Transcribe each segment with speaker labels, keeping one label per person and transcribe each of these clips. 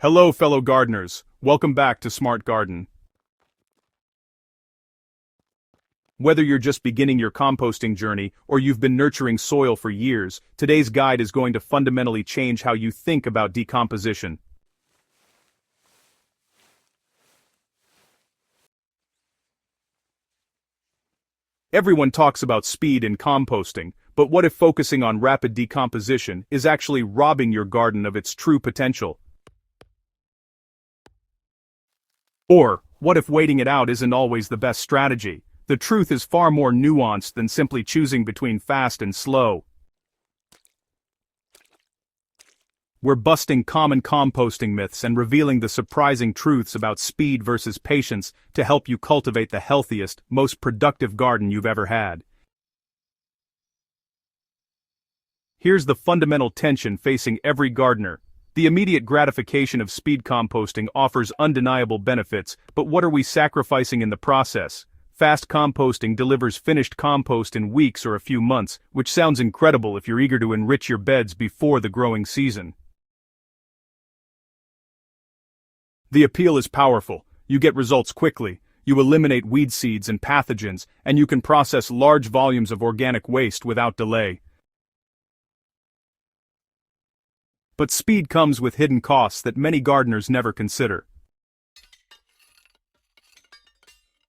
Speaker 1: Hello, fellow gardeners. Welcome back to Smart Garden. Whether you're just beginning your composting journey or you've been nurturing soil for years, today's guide is going to fundamentally change how you think about decomposition. Everyone talks about speed in composting, but what if focusing on rapid decomposition is actually robbing your garden of its true potential? Or, what if waiting it out isn't always the best strategy? The truth is far more nuanced than simply choosing between fast and slow. We're busting common composting myths and revealing the surprising truths about speed versus patience to help you cultivate the healthiest, most productive garden you've ever had. Here's the fundamental tension facing every gardener. The immediate gratification of speed composting offers undeniable benefits, but what are we sacrificing in the process? Fast composting delivers finished compost in weeks or a few months, which sounds incredible if you're eager to enrich your beds before the growing season. The appeal is powerful. You get results quickly, you eliminate weed seeds and pathogens, and you can process large volumes of organic waste without delay. But speed comes with hidden costs that many gardeners never consider.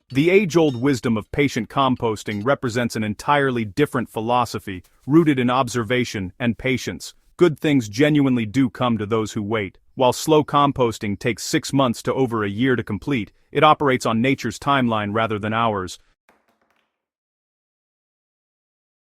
Speaker 1: The age-old wisdom of patient composting represents an entirely different philosophy, rooted in observation and patience. Good things genuinely do come to those who wait. While slow composting takes 6 months to over a year to complete, it operates on nature's timeline rather than ours.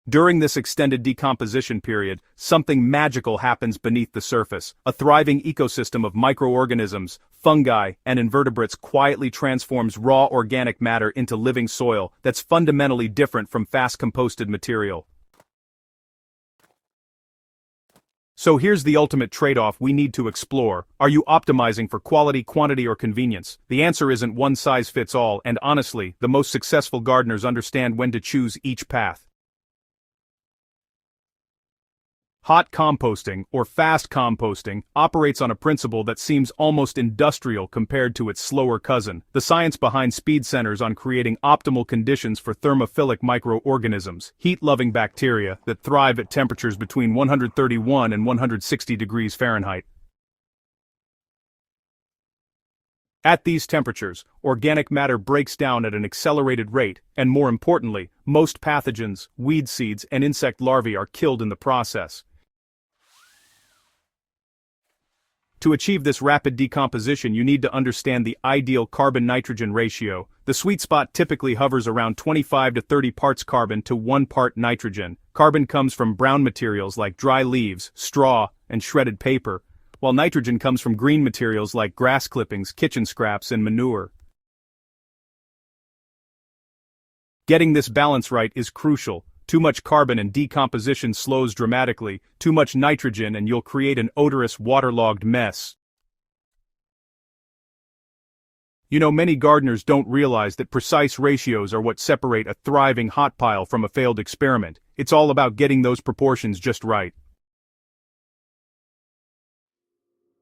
Speaker 1: During this extended decomposition period, something magical happens beneath the surface. A thriving ecosystem of microorganisms, fungi, and invertebrates quietly transforms raw organic matter into living soil that's fundamentally different from fast composted material. So here's the ultimate trade-off we need to explore. Are you optimizing for quality, quantity, or convenience? The answer isn't one size fits all, and honestly, the most successful gardeners understand when to choose each path. Hot composting, or fast composting, operates on a principle that seems almost industrial compared to its slower cousin. The science behind speed centers on creating optimal conditions for thermophilic microorganisms, heat-loving bacteria that thrive at temperatures between 131 and 160 degrees Fahrenheit. At these temperatures, organic matter breaks down at an accelerated rate, and more importantly, most pathogens, weed seeds, and insect larvae are killed in the process. To achieve this rapid decomposition, you need to understand the ideal carbon-nitrogen ratio. The sweet spot typically hovers around 25 to 30 parts carbon to 1 part nitrogen. Carbon comes from brown materials like dry leaves, straw, and shredded paper, while nitrogen comes from green materials like grass clippings, kitchen scraps, and manure. Getting this balance right is crucial. Too much carbon and decomposition slows dramatically, too much nitrogen and you'll create an odorous, waterlogged mess. Many gardeners don't realize that precise ratios are what separate a thriving hot pile from a failed experiment. It's all about getting those proportions just right.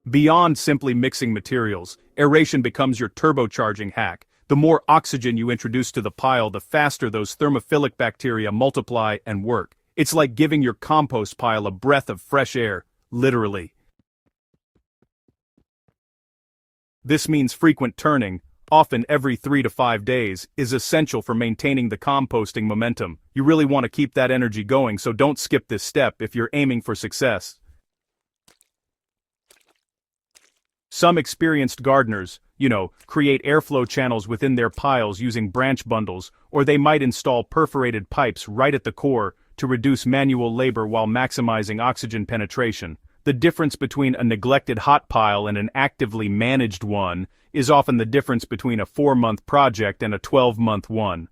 Speaker 1: Beyond simply mixing materials, aeration becomes your turbocharging hack. The more oxygen you introduce to the pile, the faster those thermophilic bacteria multiply and work. It's like giving your compost pile a breath of fresh air, literally. This means frequent turning, often every 3 to 5 days, is essential for maintaining the composting momentum. You really want to keep that energy going, so don't skip this step if you're aiming for success. Some experienced gardeners, create airflow channels within their piles using branch bundles, or they might install perforated pipes right at the core to reduce manual labor while maximizing oxygen penetration. The difference between a neglected hot pile and an actively managed one is often the difference between a 4-month project and a 12-month one.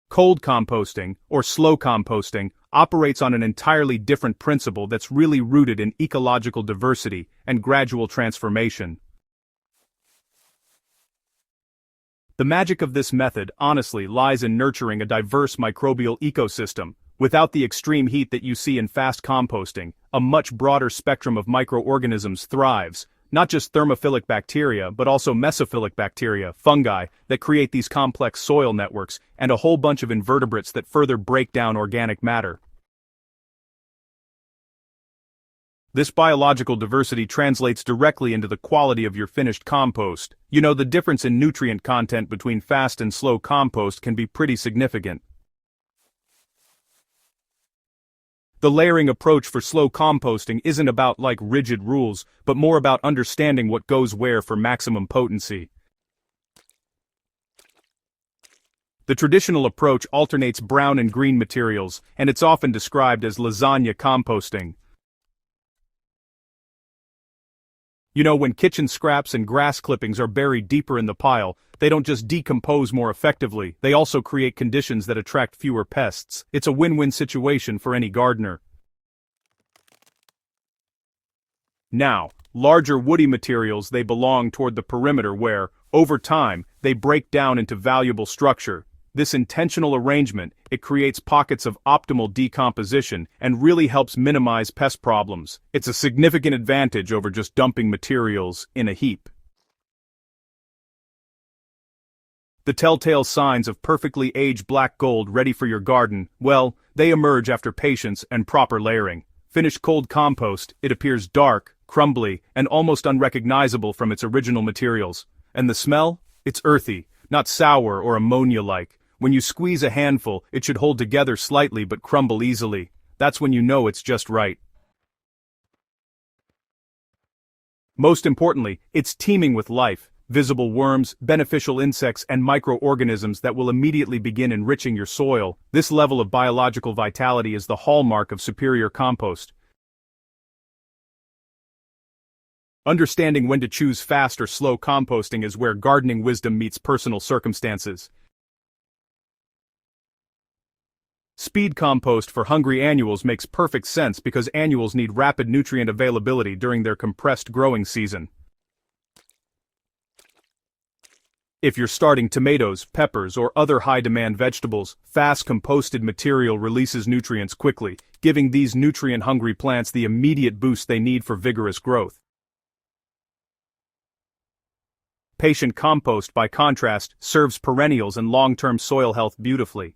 Speaker 1: Cold composting, or slow composting, operates on an entirely different principle that's really rooted in ecological diversity and gradual transformation. The magic of this method, honestly, lies in nurturing a diverse microbial ecosystem. Without the extreme heat that you see in fast composting, a much broader spectrum of microorganisms thrives, not just thermophilic bacteria but also mesophilic bacteria, fungi, that create these complex soil networks, and a whole bunch of invertebrates that further break down organic matter. This biological diversity translates directly into the quality of your finished compost. You know, the difference in nutrient content between fast and slow compost can be pretty significant. The layering approach for slow composting isn't about rigid rules, but more about understanding what goes where for maximum potency. The traditional approach alternates brown and green materials, and it's often described as lasagna composting. You know, when kitchen scraps and grass clippings are buried deeper in the pile, they don't just decompose more effectively, they also create conditions that attract fewer pests. It's a win-win situation for any gardener. Now, larger woody materials, they belong toward the perimeter where, over time, they break down into valuable structure. This intentional arrangement, it creates pockets of optimal decomposition and really helps minimize pest problems. It's a significant advantage over just dumping materials in a heap. The telltale signs of perfectly aged black gold ready for your garden, well, they emerge after patience and proper layering. Finished cold compost, it appears dark, crumbly, and almost unrecognizable from its original materials. And the smell? It's earthy, not sour or ammonia-like. When you squeeze a handful, it should hold together slightly but crumble easily. That's when you know it's just right. Most importantly, it's teeming with life, visible worms, beneficial insects, and microorganisms that will immediately begin enriching your soil. This level of biological vitality is the hallmark of superior compost. Understanding when to choose fast or slow composting is where gardening wisdom meets personal circumstances. Speed compost for hungry annuals makes perfect sense because annuals need rapid nutrient availability during their compressed growing season. If you're starting tomatoes, peppers, or other high-demand vegetables, fast composted material releases nutrients quickly, giving these nutrient-hungry plants the immediate boost they need for vigorous growth. Patient compost, by contrast, serves perennials and long-term soil health beautifully.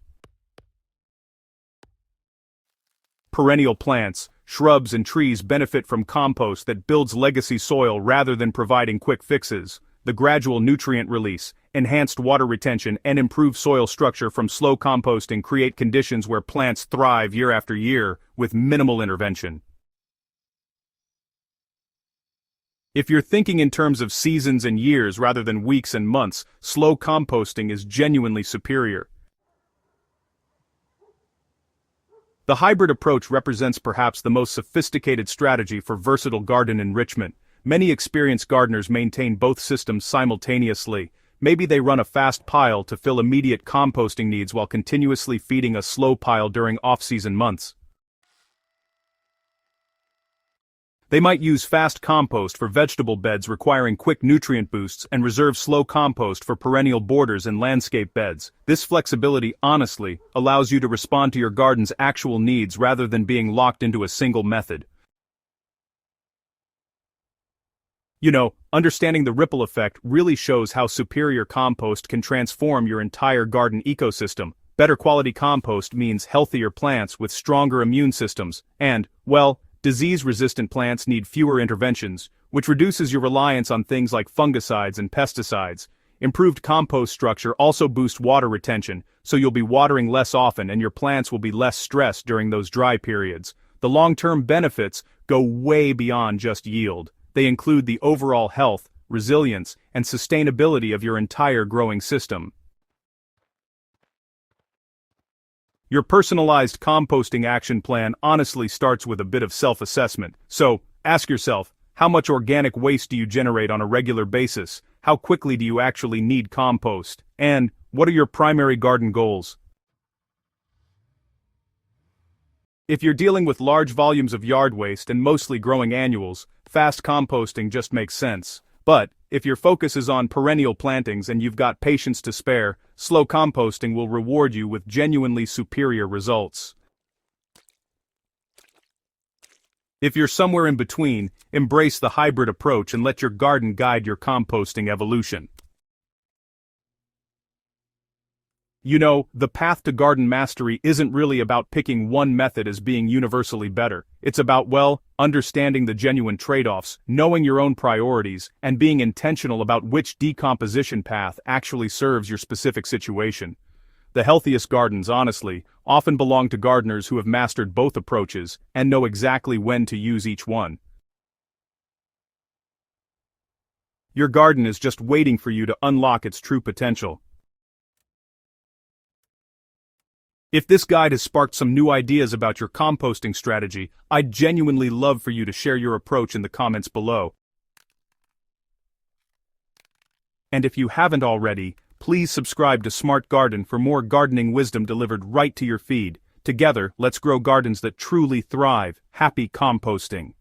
Speaker 1: Perennial plants, shrubs, and trees benefit from compost that builds legacy soil rather than providing quick fixes. The gradual nutrient release, enhanced water retention, and improved soil structure from slow composting create conditions where plants thrive year after year with minimal intervention. If you're thinking in terms of seasons and years rather than weeks and months, slow composting is genuinely superior. The hybrid approach represents perhaps the most sophisticated strategy for versatile garden enrichment. Many experienced gardeners maintain both systems simultaneously. Maybe they run a fast pile to fill immediate composting needs while continuously feeding a slow pile during off-season months. They might use fast compost for vegetable beds requiring quick nutrient boosts and reserve slow compost for perennial borders and landscape beds. This flexibility, honestly, allows you to respond to your garden's actual needs rather than being locked into a single method. You know, understanding the ripple effect really shows how superior compost can transform your entire garden ecosystem. Better quality compost means healthier plants with stronger immune systems, and, well, disease-resistant plants need fewer interventions, which reduces your reliance on things like fungicides and pesticides. Improved compost structure also boosts water retention, so you'll be watering less often and your plants will be less stressed during those dry periods. The long-term benefits go way beyond just yield. They include the overall health, resilience, and sustainability of your entire growing system. Your personalized composting action plan honestly starts with a bit of self-assessment. So, ask yourself, how much organic waste do you generate on a regular basis? How quickly do you actually need compost? And, what are your primary garden goals? If you're dealing with large volumes of yard waste and mostly growing annuals, fast composting just makes sense. But, if your focus is on perennial plantings and you've got patience to spare, slow composting will reward you with genuinely superior results. If you're somewhere in between, embrace the hybrid approach and let your garden guide your composting evolution. You know, the path to garden mastery isn't really about picking one method as being universally better. It's about, well, understanding the genuine trade-offs, knowing your own priorities, and being intentional about which decomposition path actually serves your specific situation. The healthiest gardens, honestly, often belong to gardeners who have mastered both approaches and know exactly when to use each one. Your garden is just waiting for you to unlock its true potential. If this guide has sparked some new ideas about your composting strategy, I'd genuinely love for you to share your approach in the comments below. And if you haven't already, please subscribe to Smart Garden for more gardening wisdom delivered right to your feed. Together, let's grow gardens that truly thrive. Happy composting!